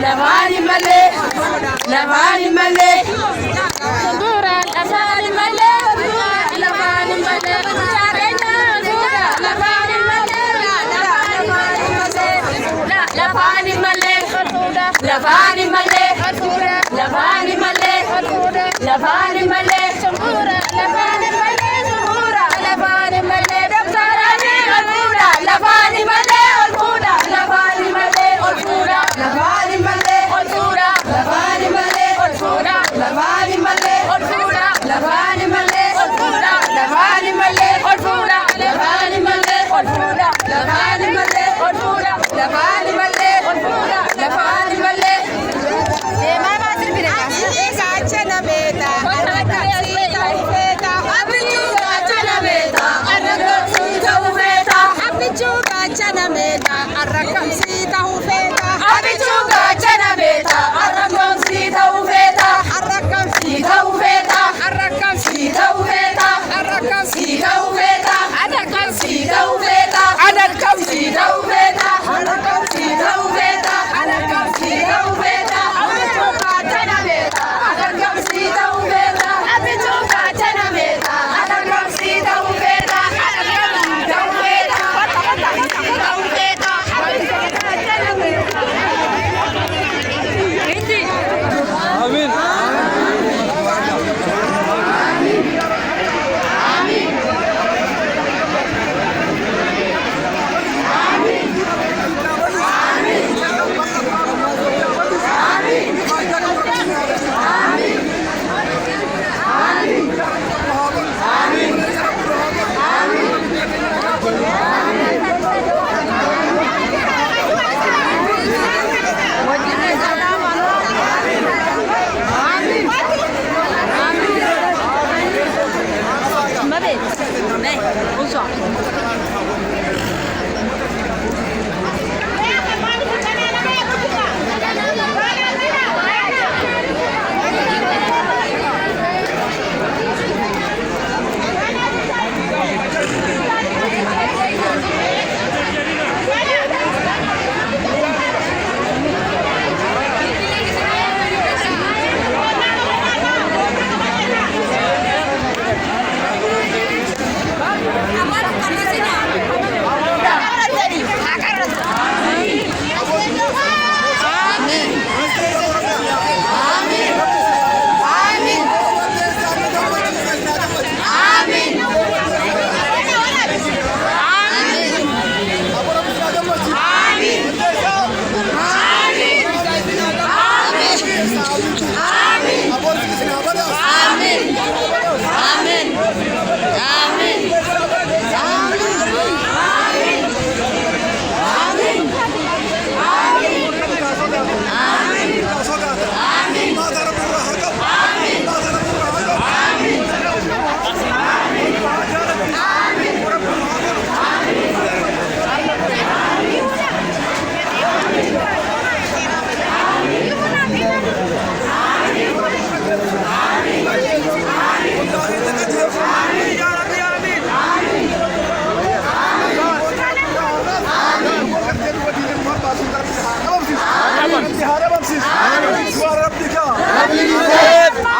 Lavani male, lavani male, sudura, lavani male, lavani male, sarena, lavani male, lavani male, lavani male, lavani male, lavani male, sudura, lavani male, sudura, lavani male, dabsarani, albuda, lavani male, albuda, lavani male, albuda, lavani male, albuda, lavani male, albuda, lavani male, albuda, lavani male, albuda, lavani male, albuda, lavani male, albuda, lavani male, albuda, lavani male, albuda, lavani male. E mama sirpire ka e ka chana beta araka sita ufeta abichu ka chana beta araka sita ufeta abichu ka chana beta araka sita ufeta abichu ka chana beta araka sita ufeta araka sita ufeta araka sita ufeta araka sita ufeta araka sita ufeta araka sita ufeta araka sita ufeta araka sita ufeta abichu ka chana beta araka sita ufeta abichu ka chana beta araka sita ufeta araka sita ufeta sita ufeta abichu ka chana beta. Amin. Bonsoir.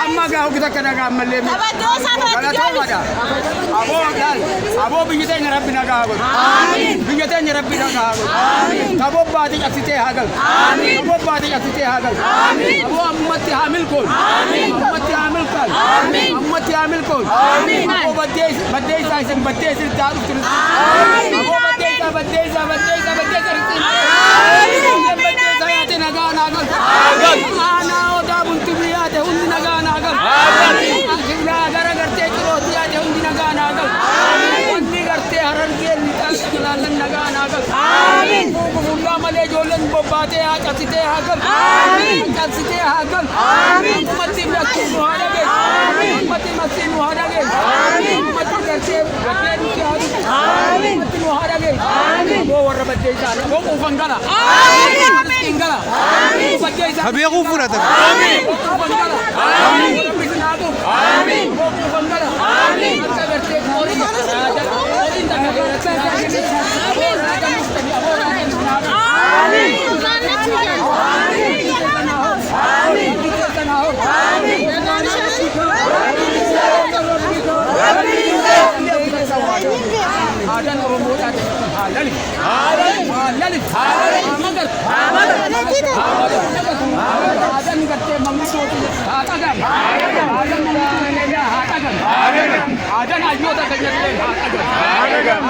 Amma ga kita kena gamal lemi. Abo bingite nyarabbi naga hago. Amin. Bingite nyarabbi naga hago. Amin. Abo baadi asite hagal. Amin. Abo baadi asite hagal. Amin. Abo ummati hamil kol. Amin. Ummati hamil kol. Amin. Ummati hamil kol. Amin. Abo badde sai badde daru tur. Amin. Abo badde sai. Amin. Badde sai ate naga nagal. Amin. Ana oda buntu biya de undi naga nagal. Amin. Ajna gara garte kiro diya de undi naga nagal. Amin. Undi garte haran ke nitas kulalan naga nagal. Amin. Bunda male jolen bobate achite hagal. Amin. Achite hagal. Amin. Mati bakku muharage. Amin. Mati muharage. Amin. Mati garte garte ki hagal. Amin. Mati muharage. Amin. Wo warra badde sana wo ufangala. Amin. Tingala. Amin. Badde sana. Abi ufura ta. Amin. Ufangala. Amin. Bisnago. Amin. Wo ufangala. Amin. Garte kori. Amin. Aadan Oromoodhaa ta'e haalali. Haalali. Magar. Aadan gartee mammutootu haa dhagamu. Aadan mammutootu haa dhagamu. Aadan hayyoota keenyatti haa dhagamu.